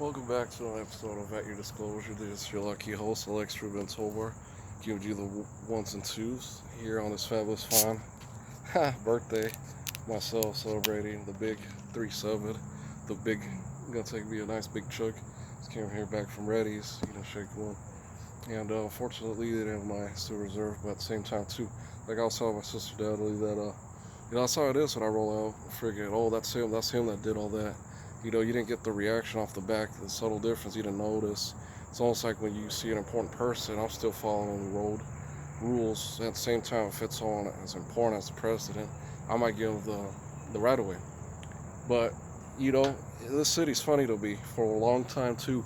Welcome back to an episode of At Your Disclosure. This is your lucky host, Alex Ruben Tovar, giving you the ones and twos here on this fabulous fine birthday. Myself celebrating the big 3-7, the big, gonna take me a nice big chug. Just came here back from Reddy's, shake one. And unfortunately, they didn't have my still reserve, but at the same time, too, like I was telling my sister Natalie that, that's how it is when I roll out. Friggin', oh, that's him that did all that. You didn't get the reaction off the back, the subtle difference you didn't notice. It's almost like when you see an important person, I'm still following the road rules. At the same time, if it's someone as important as the president, I might give the right away. But, you know, this city's funny to me. For a long time, too,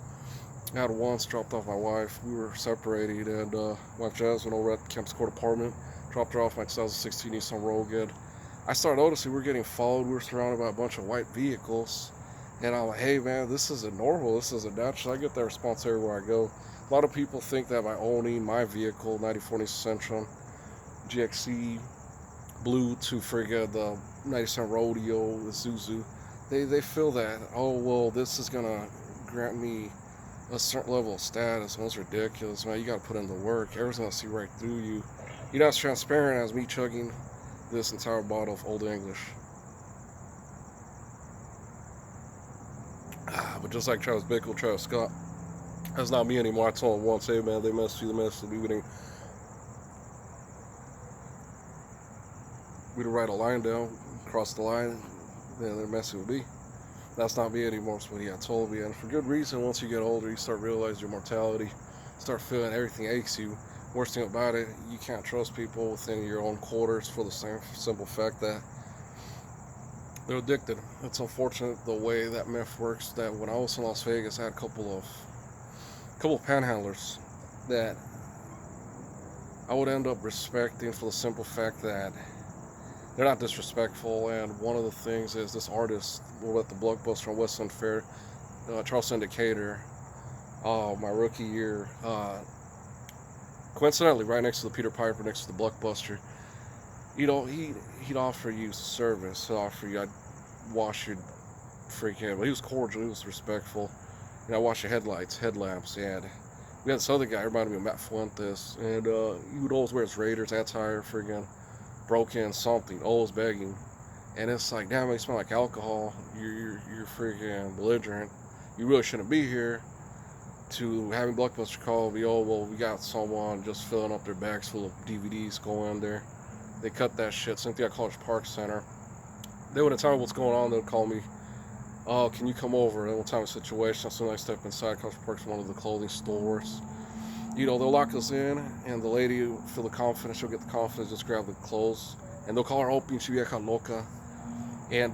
I had once dropped off my wife. We were separated, and wife Jasmine over at the Campus Court apartment dropped her off my 2016 Nissan Rogue. And I started noticing we were getting followed. We were surrounded by a bunch of white vehicles. And I'm like, hey man, this isn't normal. This isn't natural. I get that response everywhere I go. A lot of people think that by owning my vehicle, 94 Nissan Sentra, GXC, Blue to friggin' the 97 Rodeo, the Zuzu, they feel that, oh, well, this is going to grant me a certain level of status. And it's ridiculous, man. You got to put in the work. Everyone's going to see right through you. You're not as transparent as me chugging this entire bottle of Old English. But just like Travis Bickle, Travis Scott, that's not me anymore. I told him once, hey man, they messed you, they messed with me. We'd write a line down, cross the line, then they're messing with me. That's not me anymore, that's what he had told me. And for good reason, once you get older, you start realizing your mortality, start feeling everything aches you. Worst thing about it, you can't trust people within your own quarters for the same simple fact that they're addicted. It's unfortunate the way that myth works. That when I was in Las Vegas, I had a couple of panhandlers that I would end up respecting for the simple fact that they're not disrespectful. And one of the things is this artist, we're at the Blockbuster on West End Fair, Charles Indicator, my rookie year, coincidentally, right next to the Peter Piper, next to the Blockbuster. He'd offer you service. He'd offer you, I'd wash your freaking, but he was cordial, he was respectful. I wash your headlamps, and we had this other guy, reminded me of Matt Fuentes, and he would always wear his Raiders attire, freaking broken something, always begging. And it's like, damn, you smell like alcohol, you're freaking belligerent, you really shouldn't be here. To having Blockbuster call me, oh, well, we got someone just filling up their bags full of DVDs, go in there. They cut that shit. Cynthia College Park Center. They wouldn't tell me what's going on. They would call me, oh, can you come over? They will tell me the situation. As soon as I step inside, College Park's one of the clothing stores. They'll lock us in, and the lady will feel the confidence. She'll get the confidence, just grab the clothes. And they'll call her open, she vieja loca. And,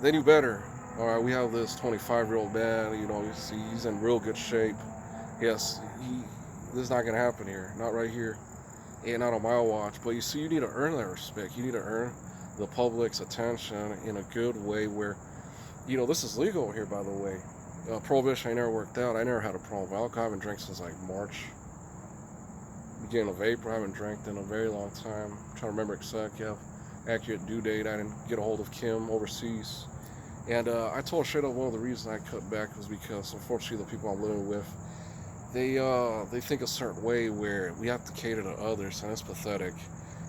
they knew better. All right, we have this 25-year-old man, he's in real good shape. Yes, this is not going to happen here. Not right here. And not on my watch. But you see, you need to earn that respect. You need to earn the public's attention in a good way where, this is legal here, by the way. Prohibition, I never worked out. I never had a problem with alcohol. I haven't drank since like March. Beginning of April. I haven't drank in a very long time. I'm trying to remember exactly. Accurate due date. I didn't get a hold of Kim overseas. And I told her straight up one of the reasons I cut back was because, unfortunately, the people I'm living with, they think a certain way where we have to cater to others, and it's pathetic.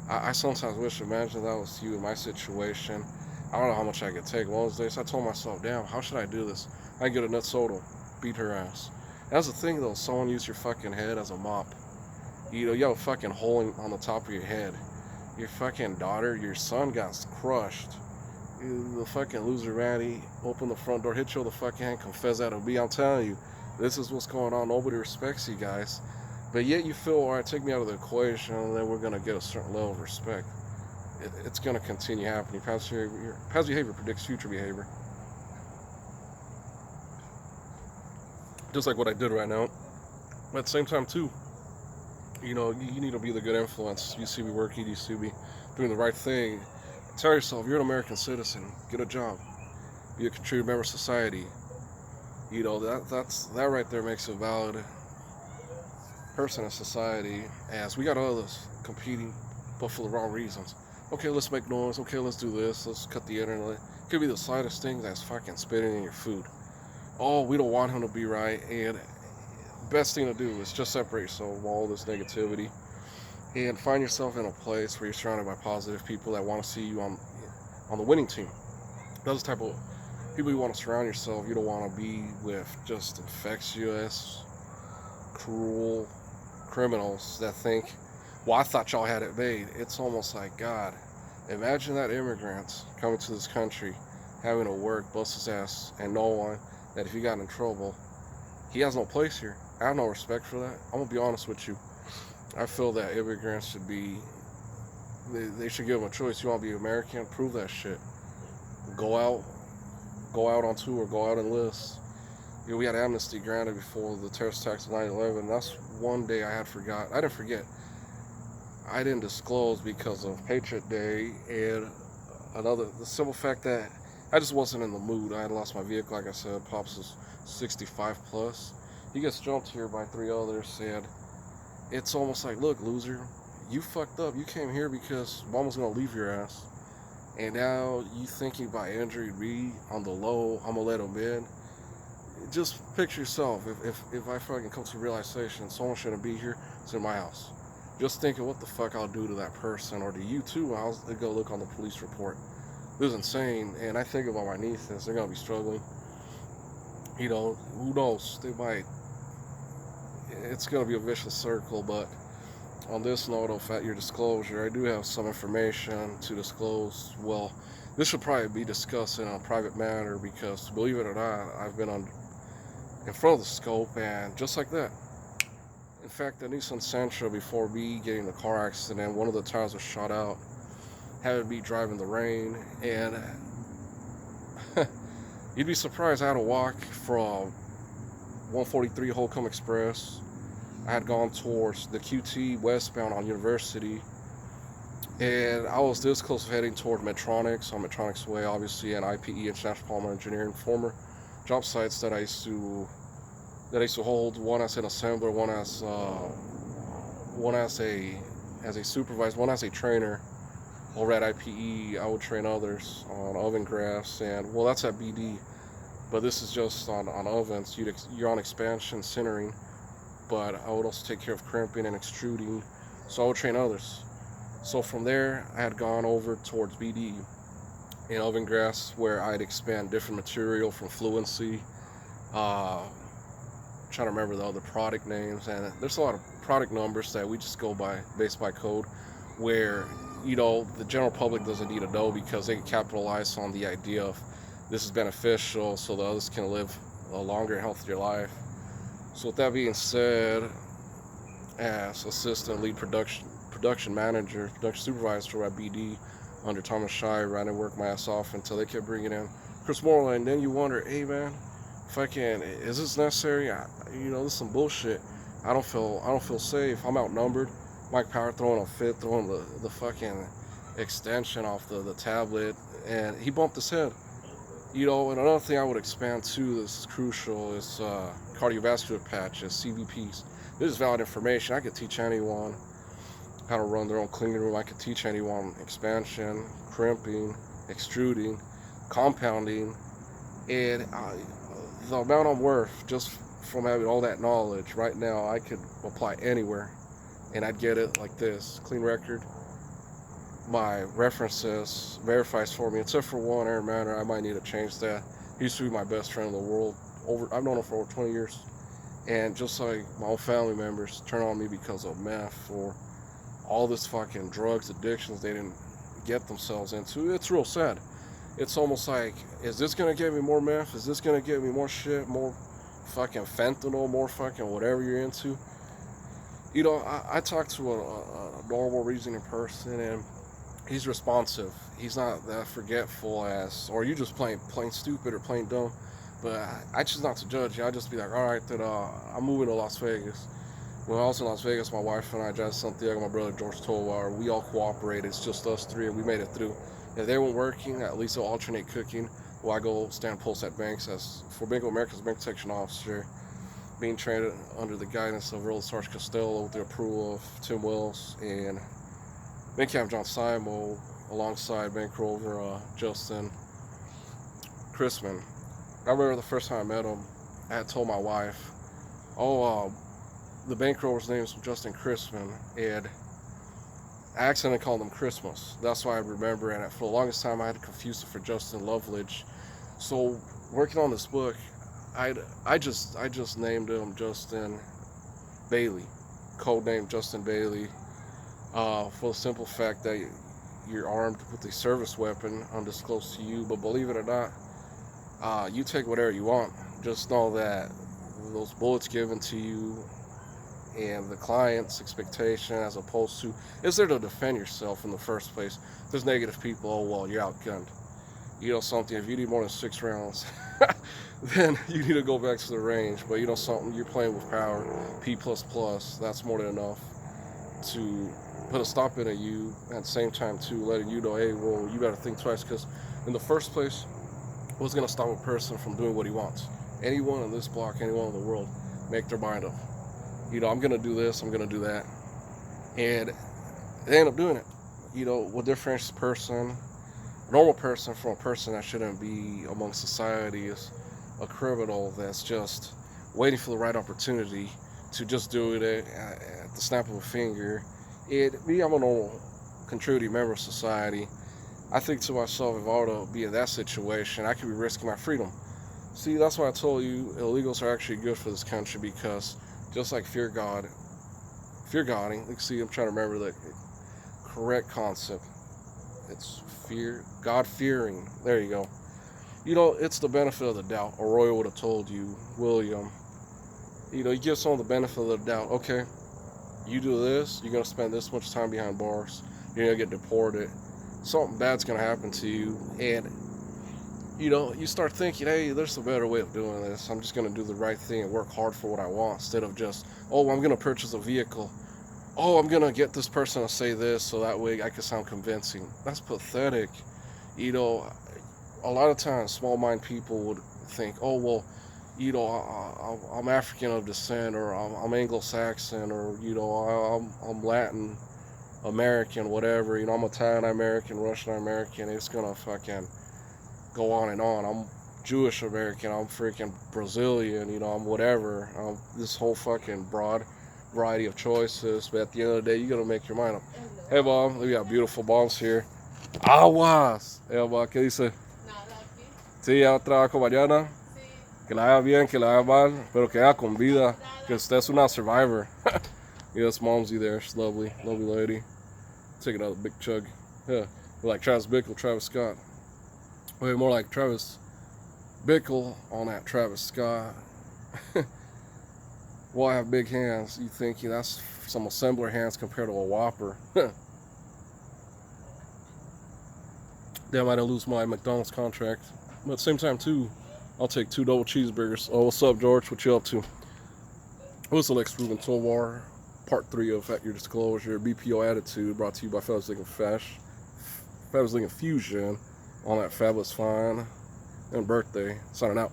I sometimes wish, imagine that was you in my situation. I don't know how much I could take. One of those days, I told myself, damn, how should I do this? I get a nut soda, beat her ass. That's the thing, though. Someone use your fucking head as a mop. You have a fucking hole on the top of your head. Your fucking daughter, your son got crushed. The fucking loser ratty, open the front door, hit you with the fucking hand, confess that to me. I'm telling you, this is what's going on. Nobody respects you guys. But yet you feel, all right, take me out of the equation, and then we're going to get a certain level of respect. It's going to continue happening. Past behavior predicts future behavior. Just like what I did right now. But at the same time, too, you need to be the good influence. You see me working, you see me doing the right thing. Tell yourself, you're an American citizen. Get a job. Be a contributing member of society. That right there makes a valid person in society. As we got others competing, but for the wrong reasons. Okay, let's make noise. Okay, let's do this. Let's cut the internet. It could be the slightest thing that's fucking spitting in your food. oh, we don't want him to be right, and best thing to do is just separate yourself from all this negativity and find yourself in a place where you're surrounded by positive people that want to see you on the winning team. Those type of people you want to surround yourself. You don't want to be with just infectious, cruel criminals that think, well, I thought y'all had it made. It's almost like, God, imagine that immigrant coming to this country, having to work, bust his ass, and knowing that if he got in trouble, he has no place here. I have no respect for that. I'm gonna be honest with you. I feel that immigrants should be, they should give them a choice. You want to be American? Prove that shit. Go out, go out on tour, go out and list. You know, we had amnesty granted before the terrorist attacks of 9/11. That's one day I had forgot. I didn't forget. I didn't disclose because of Patriot Day and the simple fact that I just wasn't in the mood. I had lost my vehicle, like I said. Pops is 65 plus. He gets jumped here by three others, and it's almost like, look, loser, you fucked up. You came here because mom was gonna leave your ass, and now you thinking about injuring me on the low. I'm gonna let him in. Just picture yourself. If I fucking come to the realization someone shouldn't be here, it's in my house. Just thinking what the fuck I'll do to that person or to you too. I'll go look on the police report. This is insane. And I think about my nieces. They're gonna be struggling. You know, who knows? They might. It's gonna be a vicious circle. But on this note of your disclosure, I do have some information to disclose. Well, this should probably be discussed in a private manner because, believe it or not, I've been on in front of the scope and just like that. In fact, the Nissan Sentra, before me getting in the car accident, one of the tires was shot out. Having me driving the rain, and you'd be surprised. I had to walk from 143 Holcomb Express. I had gone towards the QT westbound on University, and I was this close to heading toward Medtronics on Medtronics Way, obviously, and IPE, International Polymer Engineering, former job sites that I used to hold. One as an assembler, one as a supervisor, one as a trainer. Over at IPE, I would train others on oven grafts, and well, that's at BD, but this is just on ovens. You're on expansion, sintering, but I would also take care of crimping and extruding, so I would train others. So from there, I had gone over towards BD in oven grafts, where I'd expand different material from fluency. Trying to remember the other product names, and there's a lot of product numbers that we just go by based by code, where the general public doesn't need to know because they can capitalize on the idea of this is beneficial so the others can live a longer and healthier life. So with that being said, as assistant lead production manager, production supervisor at BD under Thomas Shire, I didn't work my ass off until they kept bringing in Chris Moreland. And then you wonder, hey man, fucking, is this necessary? This is some bullshit. I don't feel safe. I'm outnumbered. Mike Power throwing a fit, throwing the fucking extension off the tablet, and he bumped his head. And another thing I would expand to, this is crucial, is cardiovascular patches, CVPs. This is valid information. I could teach anyone how to run their own clean room. I could teach anyone expansion, crimping, extruding, compounding, and the amount I'm worth just from having all that knowledge right now, I could apply anywhere, and I'd get it like this. Clean record. My references verifies for me, except for one, Aaron Manor. I might need to change that. He used to be my best friend in the world. I've known him for over 20 years. And just like my own family members turn on me because of meth or all this fucking drugs, addictions they didn't get themselves into. It's real sad. It's almost like, is this going to get me more meth? Is this going to get me more shit? More fucking fentanyl? More fucking whatever you're into? I talked to a normal reasoning person, and he's responsive. He's not that forgetful or you just plain stupid or plain dumb. But I choose not to judge you. I just be like, all right, then I'm moving to Las Vegas. When I was in Las Vegas, my wife and I, Jazz Santiago, my brother George Tovar, we all cooperated. It's just us three, and we made it through. If they weren't working, at least they'll alternate cooking while I go stand post at banks for Bank of America's bank protection officer, being trained under the guidance of Earl Sarge Costello with the approval of Tim Wells and Bank Camp John Simo alongside Bank Rover Justin Chrisman. I remember the first time I met him, I had told my wife, oh, the bankroller's name is Justin Chrisman, and I accidentally called him Christmas. That's why I remember, and for the longest time I had to confuse it for Justin Loveridge. So working on this book, I just named him Justin Bailey, code name Justin Bailey, for the simple fact that you're armed with a service weapon undisclosed to you. But believe it or not, you take whatever you want. Just know that those bullets given to you and the client's expectation, as opposed to, is there to defend yourself in the first place. There's negative people. Oh well, you're outgunned. You know something. If you need more than 6 rounds, then you need to go back to the range. But you know something. You're playing with power. P plus plus. That's more than enough to put a stop in at you. At the same time, too, letting you know, hey, well, you better think twice, because in the first place, what's gonna stop a person from doing what he wants? Anyone in this block, anyone in the world, make their mind up. You know, I'm gonna do this, I'm gonna do that, and they end up doing it. You know, what differentiates a normal person, from a person that shouldn't be among society is a criminal that's just waiting for the right opportunity to just do it at the snap of a finger. Me, I'm a normal contributing member of society. I think to myself, if I were to be in that situation, I could be risking my freedom. See, that's why I told you illegals are actually good for this country, because just like fear godding, like, see, I'm trying to remember the correct concept. It's God fearing. There you go. You know, it's the benefit of the doubt. Arroyo would have told you, William. You know, you give someone the benefit of the doubt. Okay, you do this, you're gonna spend this much time behind bars. You're gonna get deported. Something bad's gonna happen to you, and you know, you start thinking, hey, there's a better way of doing this. I'm just gonna do the right thing and work hard for what I want, instead of just, oh, I'm gonna purchase a vehicle. Oh, I'm gonna get this person to say this so that way I can sound convincing. That's pathetic. You know, a lot of times small mind people would think, oh well, you know, I'm African of descent, or I'm Anglo-Saxon, or you know, I'm Latin American, whatever. You know, I'm Italian American, Russian American. It's gonna fucking go on and on. I'm Jewish American. I'm freaking Brazilian. You know, I'm whatever. This whole fucking broad variety of choices. But at the end of the day, you gotta make your mind up. Hey, Mom, we got beautiful moms here. Aguas. Hey, Mom, ¿qué dice? Sí, ya trabajo mañana. Que la haga bien, que la haga mal, pero que haga con vida. Que usted es una survivor. Yeah, that's Momsy there. She's lovely. Lovely lady. Take another big chug. Yeah. We're like Travis Bickle, Travis Scott. Wait, more like Travis Bickle on that Travis Scott. Well, I have big hands. You think that's some assembler hands compared to a Whopper. Damn, I didn't lose my McDonald's contract. But at the same time, too, I'll take 2 double cheeseburgers. Oh, what's up, George? What you up to? What's the next Ruben Tovar? Part 3 of At Your Disclosure. BPO Attitude, brought to you by Fabulous Lincoln Fusion on that Fabulous Fine and birthday. Signing out.